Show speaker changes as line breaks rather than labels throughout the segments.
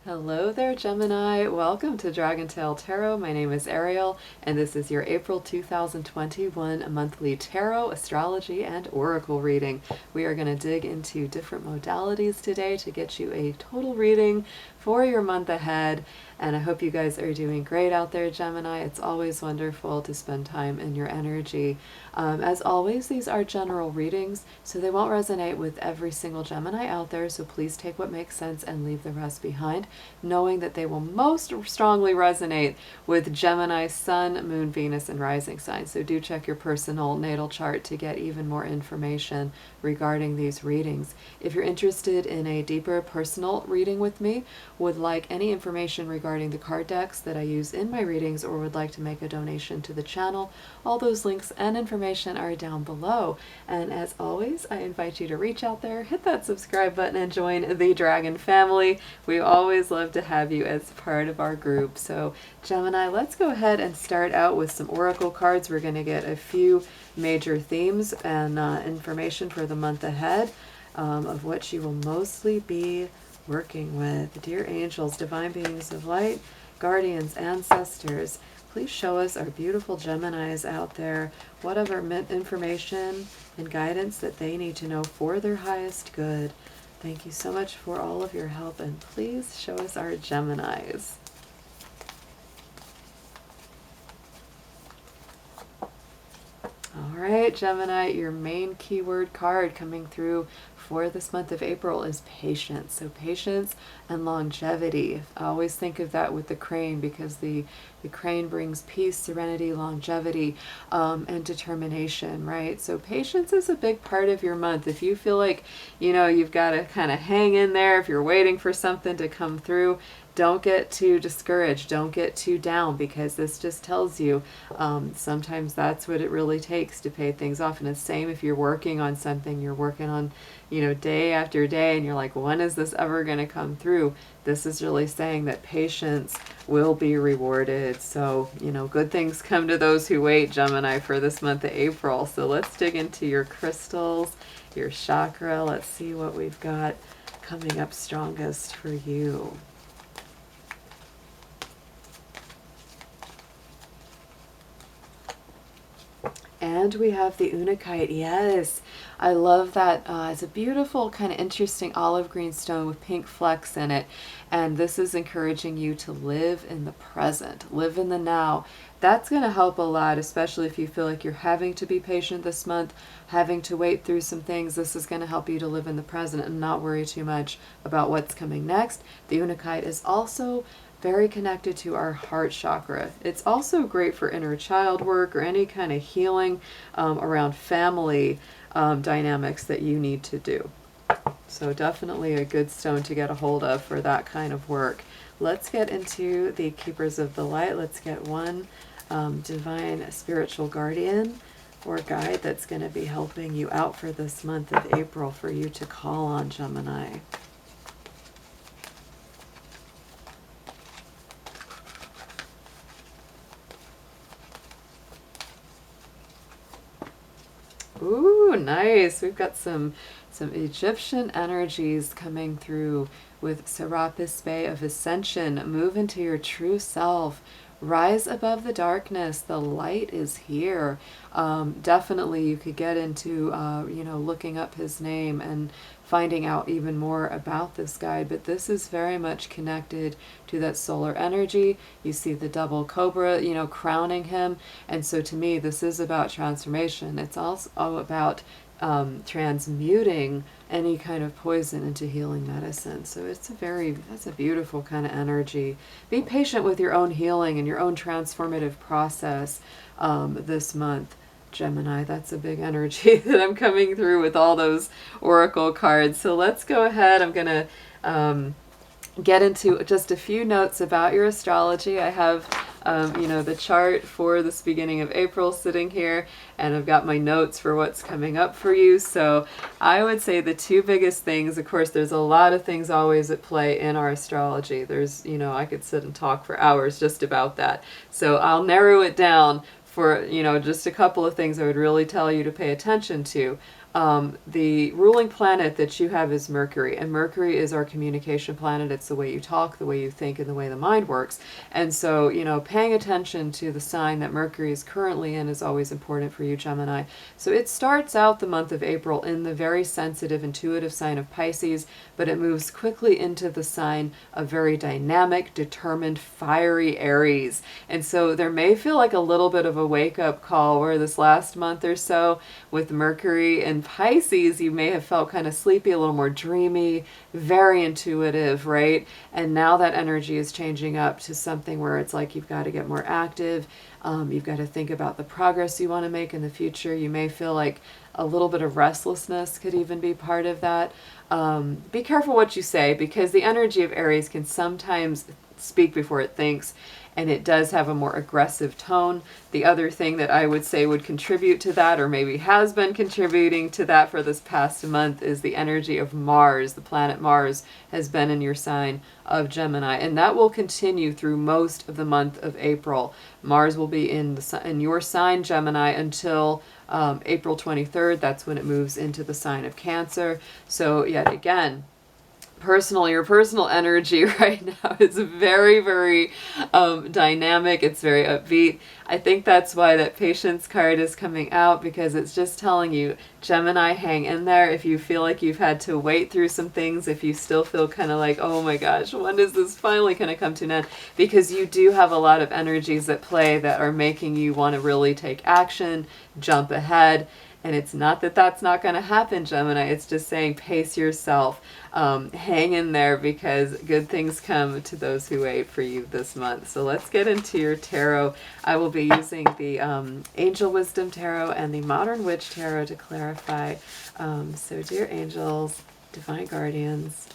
Hello there, Gemini. Welcome to Dragontaletarot. My name is Ariel, and this is your April 2021 monthly tarot, astrology, and oracle reading. We are going to dig into different modalities today to get you a total reading for your month ahead. And I hope you guys are doing great out there, Gemini. It's always wonderful to spend time in your energy. As always, these are general readings, so they won't resonate with every single Gemini out there, so please take what makes sense and leave the rest behind, knowing that they will most strongly resonate with Gemini, Sun, Moon, Venus, and rising signs. So do check your personal natal chart to get even more information regarding these readings. If you're interested in a deeper personal reading with me, would like any information regarding the card decks that I use in my readings, or would like to make a donation to the channel, all those links and information are down below. And as always, I invite you to reach out there, hit that subscribe button, and join the Dragon family. We always love to have you as part of our group. So Gemini, let's go ahead and start out with some oracle cards. We're going to get a few major themes and information for the month ahead, of what you will mostly be working with. Dear angels, divine beings of light, guardians, ancestors, please show us, our beautiful Geminis out there, whatever information and guidance that they need to know for their highest good. Thank you so much for all of your help, and please show us our Geminis. All right, Gemini, your main keyword card coming through for this month of April is patience. So patience and longevity. I always think of that with the crane, because the crane brings peace, serenity, longevity, and determination, right? So patience is a big part of your month. If you feel like, you've got to kind of hang in there, if you're waiting for something to come through, don't get too discouraged. Don't get too down, because this just tells you sometimes that's what it really takes to pay things off. And it's the same if you're working on something, you're working on, day after day, and you're like, when is this ever going to come through? This is really saying that patience will be rewarded. So, good things come to those who wait, Gemini, for this month of April. So let's dig into your crystals, your chakra. Let's see what we've got coming up strongest for you. And we have the Unakite. Yes, I love that. It's a beautiful, kind of interesting olive green stone with pink flecks in it. And this is encouraging you to live in the present, live in the now. That's going to help a lot, especially if you feel like you're having to be patient this month, having to wait through some things. This is going to help you to live in the present and not worry too much about what's coming next. The Unakite is also very connected to our heart chakra. It's also great for inner child work or any kind of healing around family dynamics that you need to do. So definitely a good stone to get a hold of for that kind of work. Let's get into the Keepers of the Light. Let's get one divine spiritual guardian or guide that's going to be helping you out for this month of April for you to call on, Gemini. Ooh, nice. We've got some Egyptian energies coming through with Serapis Bay of Ascension. Move into your true self. Rise above the darkness. The light is here. Definitely you could get into, looking up his name and finding out even more about this guide. But this is very much connected to that solar energy. You see the double cobra, crowning him. And so to me, this is about transformation. It's also about transmuting any kind of poison into healing medicine. So that's a beautiful kind of energy. Be patient with your own healing and your own transformative process this month, Gemini. That's a big energy that I'm coming through with all those oracle cards. So let's go ahead. I'm going to get into just a few notes about your astrology. I have the chart for this beginning of April sitting here, and I've got my notes for what's coming up for you. So I would say the two biggest things, of course, there's a lot of things always at play in our astrology. There's, I could sit and talk for hours just about that. So I'll narrow it down for, just a couple of things I would really tell you to pay attention to. The ruling planet that you have is Mercury, and Mercury is our communication planet. It's the way you talk, the way you think, and the way the mind works. And so, you know, paying attention to the sign that Mercury is currently in is always important for you, Gemini. So it starts out the month of April in the very sensitive, intuitive sign of Pisces, but it moves quickly into the sign of very dynamic, determined, fiery Aries. And so there may feel like a little bit of a wake-up call where this last month or so with Mercury and Pisces, you may have felt kind of sleepy, a little more dreamy, very intuitive, right? And now that energy is changing up to something where it's like you've got to get more active. You've got to think about the progress you want to make in the future. You may feel like a little bit of restlessness could even be part of that. Be careful what you say, because the energy of Aries can sometimes speak before it thinks, and it does have a more aggressive tone. The other thing that I would say would contribute to that, or maybe has been contributing to that for this past month, is the energy of Mars. The planet Mars has been in your sign of Gemini, and that will continue through most of the month of April. Mars will be in your sign, Gemini, until April 23rd. That's when it moves into the sign of Cancer. So yet again, your personal energy right now is very, very dynamic. It's very upbeat. I think that's why that patience card is coming out, because it's just telling you, Gemini, hang in there. If you feel like you've had to wait through some things, if you still feel kind of like, oh my gosh, when is this finally going to come to an end? Because you do have a lot of energies at play that are making you want to really take action, jump ahead. And it's not that that's not going to happen, Gemini. It's just saying pace yourself. Hang in there, because good things come to those who wait for you this month. So let's get into your tarot. I will be using the Angel Wisdom Tarot and the Modern Witch Tarot to clarify. So dear angels, divine guardians,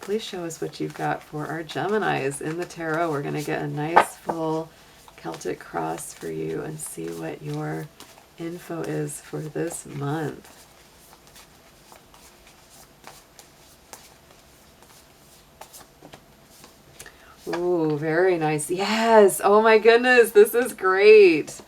please show us what you've got for our Geminis in the tarot. We're going to get a nice full Celtic cross for you and see what your info is for this month. Ooh, very nice. Yes. Oh my goodness, this is great.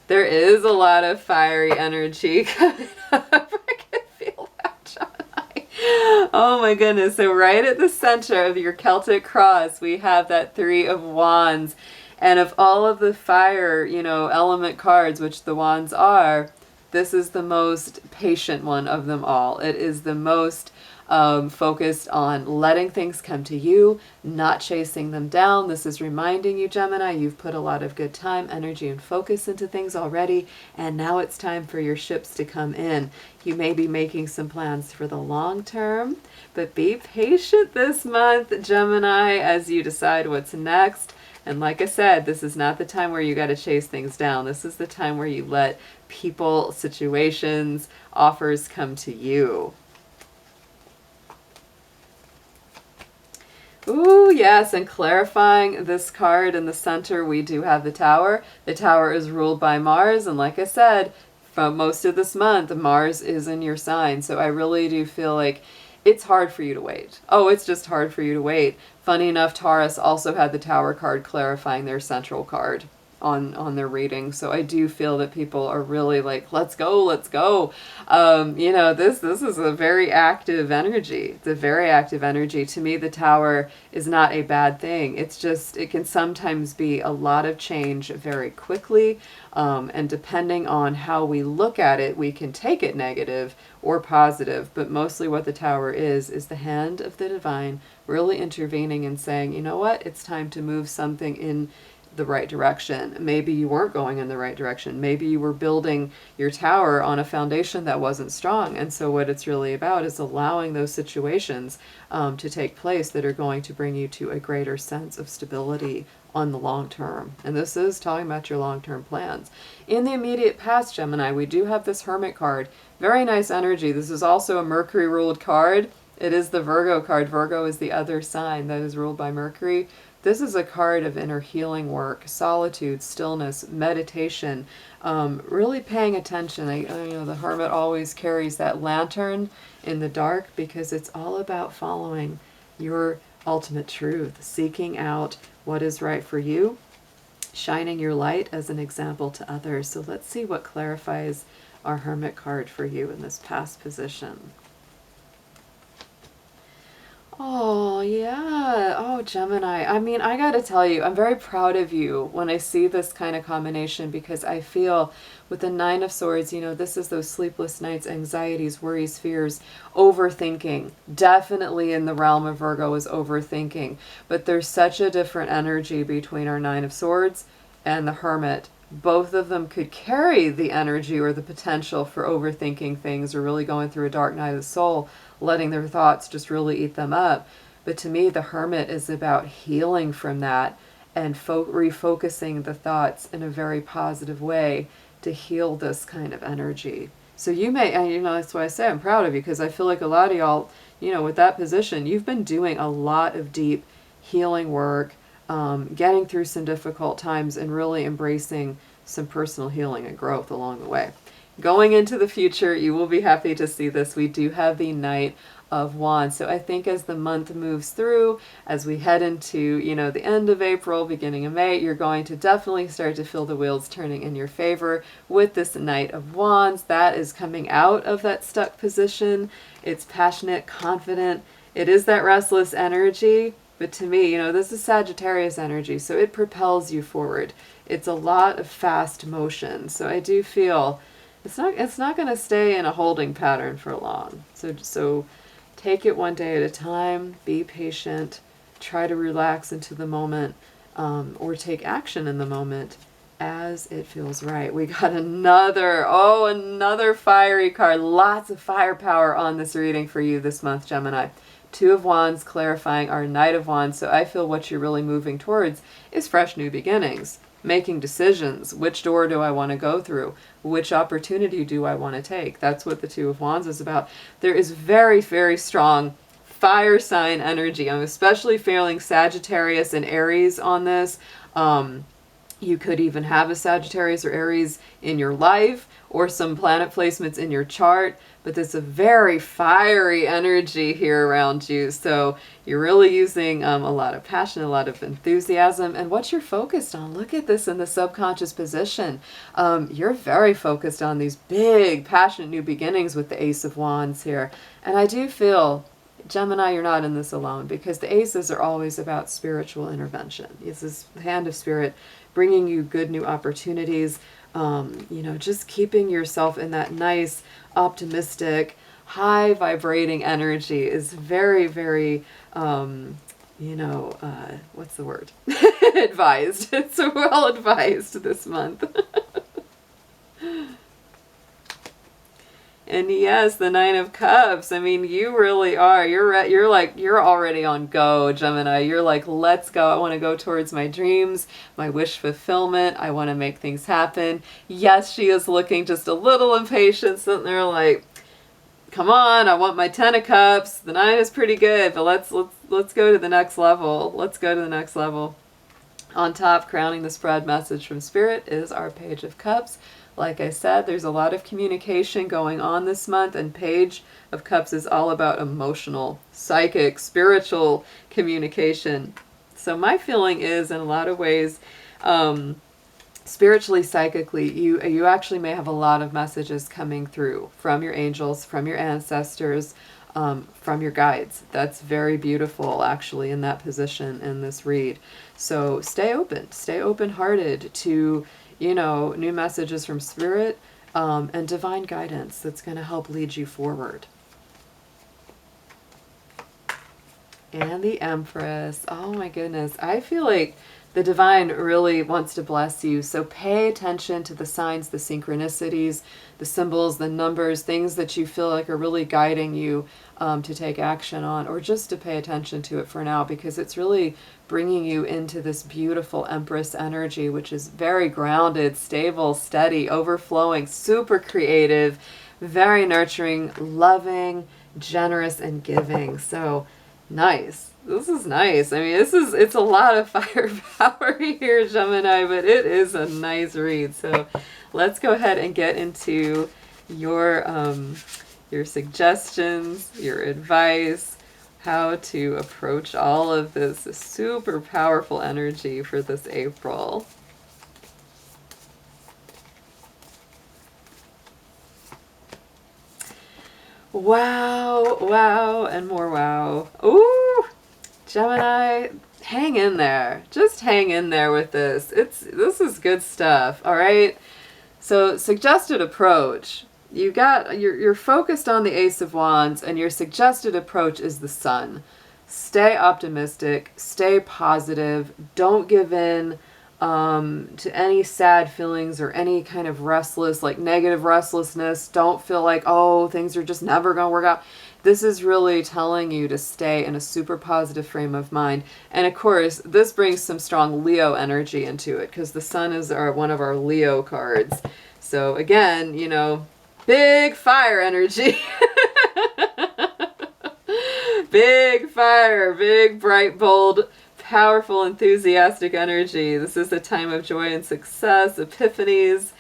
There is a lot of fiery energy coming up. I can feel that, Gemini. Oh my goodness. So right at the center of your Celtic cross, we have that Three of Wands. And of all of the fire, element cards, which the wands are, this is the most patient one of them all. It is the most focused on letting things come to you, not chasing them down. This is reminding you, Gemini, you've put a lot of good time, energy, and focus into things already, and now it's time for your ships to come in. You may be making some plans for the long term, but be patient this month, Gemini, as you decide what's next. And like I said, this is not the time where you got to chase things down. This is the time where you let people, situations, offers come to you. Ooh, yes, and clarifying this card in the center, we do have the Tower. The Tower is ruled by Mars, and like I said, for most of this month, Mars is in your sign. So I really do feel like it's hard for you to wait. Oh, it's just hard for you to wait. Funny enough, Taurus also had the Tower card clarifying their central card on their reading. So I do feel that people are really like, let's go, let's go. This is a very active energy. It's a very active energy. To me, the Tower is not a bad thing. It's just, it can sometimes be a lot of change very quickly. And depending on how we look at it, we can take it negative or positive. But mostly what the Tower is the hand of the divine really intervening and saying, you know what, it's time to move something in the right direction. Maybe you weren't going in the right direction. Maybe you were building your tower on a foundation that wasn't strong. And so what it's really about is allowing those situations to take place that are going to bring you to a greater sense of stability on the long term. And this is talking about your long-term plans. In the immediate past, Gemini, we do have this Hermit card. Very nice energy. This is also a Mercury ruled card. It is the Virgo card. Virgo is the other sign that is ruled by Mercury. This is a card of inner healing work, solitude, stillness, meditation, really paying attention. The Hermit always carries that lantern in the dark because it's all about following your ultimate truth, seeking out what is right for you, shining your light as an example to others. So let's see what clarifies our Hermit card for you in this past position. Oh, yeah. Oh, Gemini. I mean, I gotta tell you, I'm very proud of you when I see this kind of combination, because I feel with the Nine of Swords, you know, this is those sleepless nights, anxieties, worries, fears, overthinking. Definitely in the realm of Virgo is overthinking. But there's such a different energy between our Nine of Swords and the Hermit. Both of them could carry the energy or the potential for overthinking things, or really going through a dark night of the soul, letting their thoughts just really eat them up. But to me, the Hermit is about healing from that and refocusing the thoughts in a very positive way to heal this kind of energy. So you may, and you know, that's why I say I'm proud of you, because I feel like a lot of y'all, you know, with that position, you've been doing a lot of deep healing work, getting through some difficult times, and really embracing some personal healing and growth along the way. Going into the future, you will be happy to see this. We do have the Knight of Wands. So I think as the month moves through, as we head into, you know, the end of April, beginning of May, you're going to definitely start to feel the wheels turning in your favor with this Knight of Wands. That is coming out of that stuck position. It's passionate, confident. It is that restless energy. But to me, you know, this is Sagittarius energy, so it propels you forward. It's a lot of fast motion. So I do feel it's not going to stay in a holding pattern for long. So take it one day at a time, be patient, try to relax into the moment, or take action in the moment as it feels right. We got another fiery card. Lots of firepower on this reading for you this month, Gemini. Two of Wands clarifying our Knight of Wands. So I feel what you're really moving towards is fresh new beginnings. Making decisions. Which door do I want to go through? Which opportunity do I want to take? That's what the Two of Wands is about. There is very, very strong fire sign energy. I'm especially feeling Sagittarius and Aries on this. You could even have a Sagittarius or Aries in your life, or some planet placements in your chart, but there's a very fiery energy here around you. So you're really using a lot of passion, a lot of enthusiasm, and what you're focused on. Look at this in the subconscious position. You're very focused on these big, passionate new beginnings with the Ace of Wands here. And I do feel, Gemini, you're not in this alone, because the aces are always about spiritual intervention. This is the hand of spirit bringing you good new opportunities. You know, just keeping yourself in that nice, optimistic, high vibrating energy is very, very, you know, what's the word? Advised. It's well advised this month. And yes, the Nine of Cups. I mean, you really are. You're already on go, Gemini. You're like, let's go. I want to go towards my dreams, my wish fulfillment. I want to make things happen. Yes, she is looking just a little impatient, sitting there like, come on, I want my Ten of Cups. The Nine is pretty good, but let's go to the next level. Let's go to the next level. On top, crowning the spread message from Spirit, is our Page of Cups. Like I said, there's a lot of communication going on this month, and Page of Cups is all about emotional, psychic, spiritual communication. So my feeling is, in a lot of ways, spiritually, psychically, you actually may have a lot of messages coming through from your angels, from your ancestors, from your guides. That's very beautiful, actually, in that position in this read. So stay open-hearted to, you know, new messages from Spirit, and divine guidance that's going to help lead you forward. And the Empress. Oh my goodness. I feel like the divine really wants to bless you. So pay attention to the signs, the synchronicities, the symbols, the numbers, things that you feel like are really guiding you to take action on, or just to pay attention to it for now, because it's really bringing you into this beautiful Empress energy, which is very grounded, stable, steady, overflowing, super creative, very nurturing, loving, generous, and giving. So nice. This is nice. I mean, it's a lot of firepower here, Gemini, but it is a nice read. So let's go ahead and get into your suggestions, your advice, how to approach all of this super powerful energy for this April. Wow, wow, and more wow. Ooh, Gemini, hang in there. Just hang in there with this. This is good stuff, all right? So, suggested approach. You're focused on the Ace of Wands, and your suggested approach is the Sun. Stay optimistic, stay positive, don't give in to any sad feelings or any kind of restless, like negative restlessness. Don't feel like, oh, things are just never going to work out. This is really telling you to stay in a super positive frame of mind. And of course, this brings some strong Leo energy into it because the Sun is one of our Leo cards. So again, you know, big fire energy. Big fire, big, bright, bold, powerful, enthusiastic energy. This is a time of joy and success, epiphanies,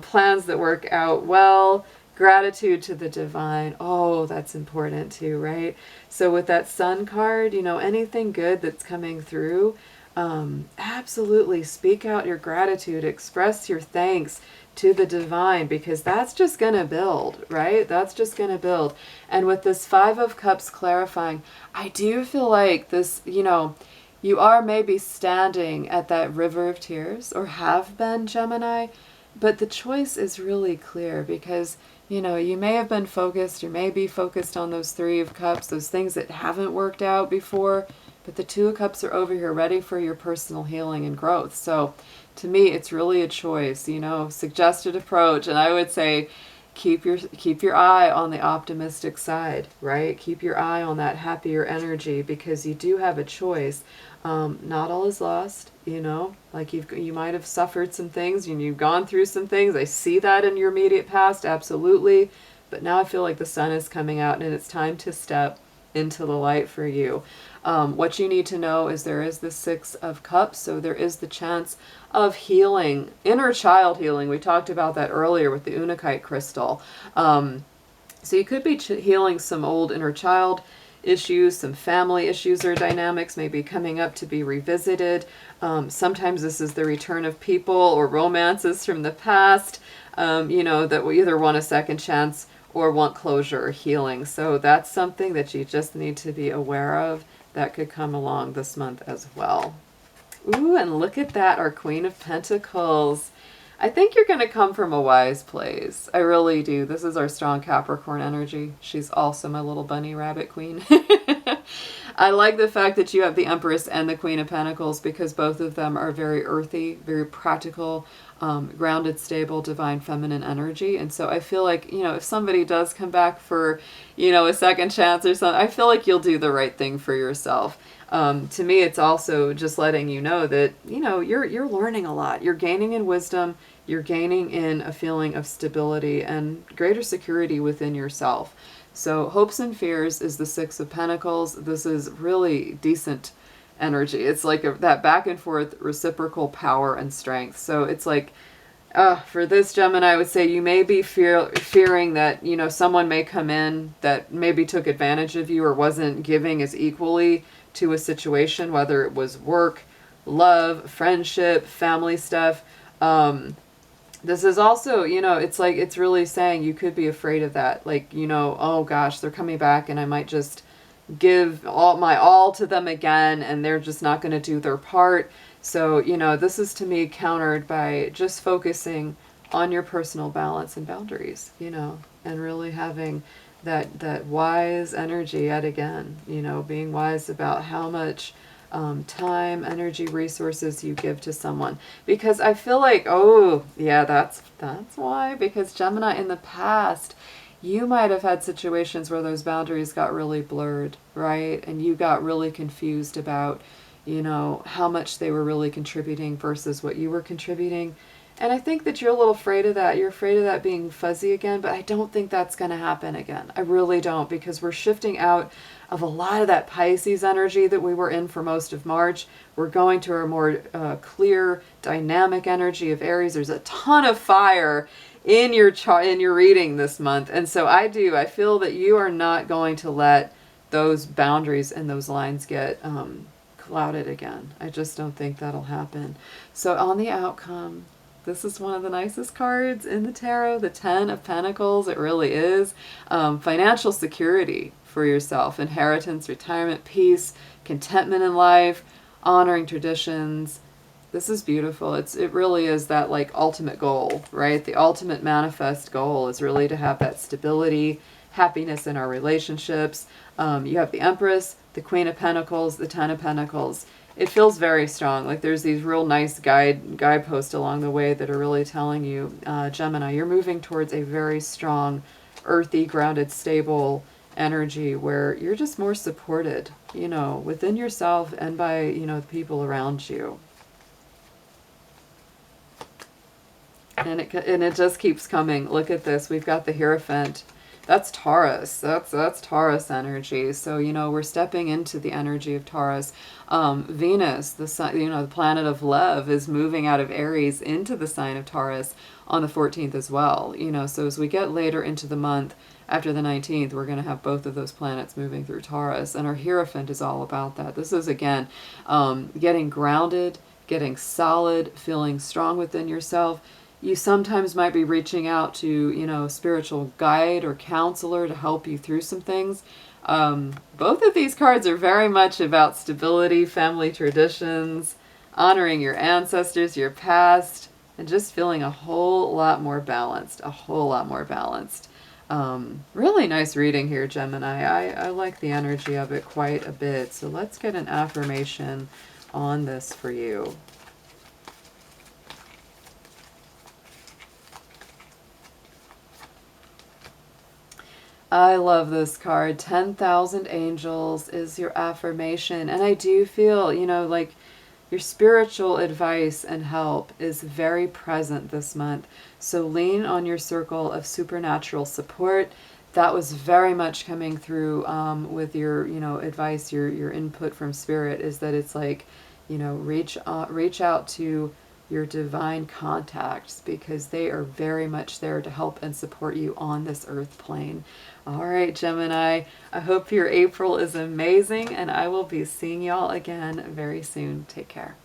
plans that work out well, gratitude to the divine. Oh, that's important too, right? So with that Sun card, you know, anything good that's coming through, absolutely speak out your gratitude, express your thanks to the divine, because that's just going to build, right? That's just going to build. And with this Five of Cups clarifying, I do feel like this, you know, you are maybe standing at that river of tears, or have been, Gemini, but the choice is really clear because, you know, you may have been focused, you may be focused on those Three of Cups, those things that haven't worked out before, but the Two of Cups are over here ready for your personal healing and growth. So to me, it's really a choice, you know, suggested approach. And I would say keep your eye on the optimistic side, right? Keep your eye on that happier energy because you do have a choice. Not all is lost, you know, like you might have suffered some things and you've gone through some things. I see that in your immediate past, absolutely. But now I feel like the sun is coming out and it's time to step into the light for you. What you need to know is there is the Six of Cups, so there is the chance of healing, inner child healing. We talked about that earlier with the Unakite crystal. So you could be healing some old inner child issues, some family issues or dynamics maybe coming up to be revisited. Sometimes this is the return of people or romances from the past, you know, that we either want a second chance or want closure or healing. So that's something that you just need to be aware of that could come along this month as well. Ooh, and look at that, our Queen of Pentacles. I think you're going to come from a wise place. I really do. This is our strong Capricorn energy. She's also my little bunny rabbit queen. I like the fact that you have the Empress and the Queen of Pentacles because both of them are very earthy, very practical, grounded, stable, divine feminine energy. And so I feel like, you know, if somebody does come back for, you know, a second chance or something, I feel like you'll do the right thing for yourself. To me, it's also just letting you know that, you know, you're learning a lot. You're gaining in wisdom. You're gaining in a feeling of stability and greater security within yourself. So hopes and fears is the Six of Pentacles. This is really decent energy. It's like that back and forth reciprocal power and strength. So it's like, for this Gemini, I would say you may be fearing that, you know, someone may come in that maybe took advantage of you or wasn't giving as equally to a situation, whether it was work, love, friendship, family stuff. This is also, you know, it's like, it's really saying you could be afraid of that. Like, you know, oh gosh, they're coming back and I might just give my all to them again and they're just not going to do their part. So, you know, this is to me countered by just focusing on your personal balance and boundaries, you know, and really having that wise energy yet again, you know, being wise about how much time, energy, resources you give to someone. Because I feel like, oh, yeah, that's why. Because Gemini, in the past, you might have had situations where those boundaries got really blurred, right? And you got really confused about, you know, how much they were really contributing versus what you were contributing. And I think that you're a little afraid of that. You're afraid of that being fuzzy again, but I don't think that's going to happen again. I really don't, because we're shifting out of a lot of that Pisces energy that we were in for most of March. We're going to a more clear, dynamic energy of Aries. There's a ton of fire in your reading this month. And so I feel that you are not going to let those boundaries and those lines get clouded again. I just don't think that'll happen. So on the outcome, This is one of the nicest cards in the tarot, the 10 of Pentacles. It really is. Financial security for yourself, inheritance, retirement, peace, contentment in life, honoring traditions. This is beautiful. It really is that like ultimate goal, right? The ultimate manifest goal is really to have that stability, happiness in our relationships. You have the Empress, the Queen of Pentacles, the Ten of Pentacles. It feels very strong. Like there's these real nice guideposts along the way that are really telling you, Gemini, you're moving towards a very strong, earthy, grounded, stable energy where you're just more supported, you know, within yourself and by, you know, the people around you. And it just keeps coming. Look at this. We've got the Hierophant. That's Taurus. That's Taurus energy. So, you know, we're stepping into the energy of Taurus. Venus, the sun, you know, the planet of love, is moving out of Aries into the sign of Taurus on the 14th as well. You know, so as we get later into the month, after the 19th, we're going to have both of those planets moving through Taurus. And our Hierophant is all about that. This is, again, getting grounded, getting solid, feeling strong within yourself. You sometimes might be reaching out to, you know, a spiritual guide or counselor to help you through some things. Both of these cards are very much about stability, family traditions, honoring your ancestors, your past, and just feeling a whole lot more balanced, Really nice reading here, Gemini. I like the energy of it quite a bit. So let's get an affirmation on this for you. I love this card. 10,000 angels is your affirmation. And I do feel, you know, like your spiritual advice and help is very present this month. So lean on your circle of supernatural support. That was very much coming through with your, you know, advice, your input from spirit, is that it's like, you know, reach out to your divine contacts, because they are very much there to help and support you on this earth plane. All right, Gemini, I hope your April is amazing, and I will be seeing y'all again very soon. Take care.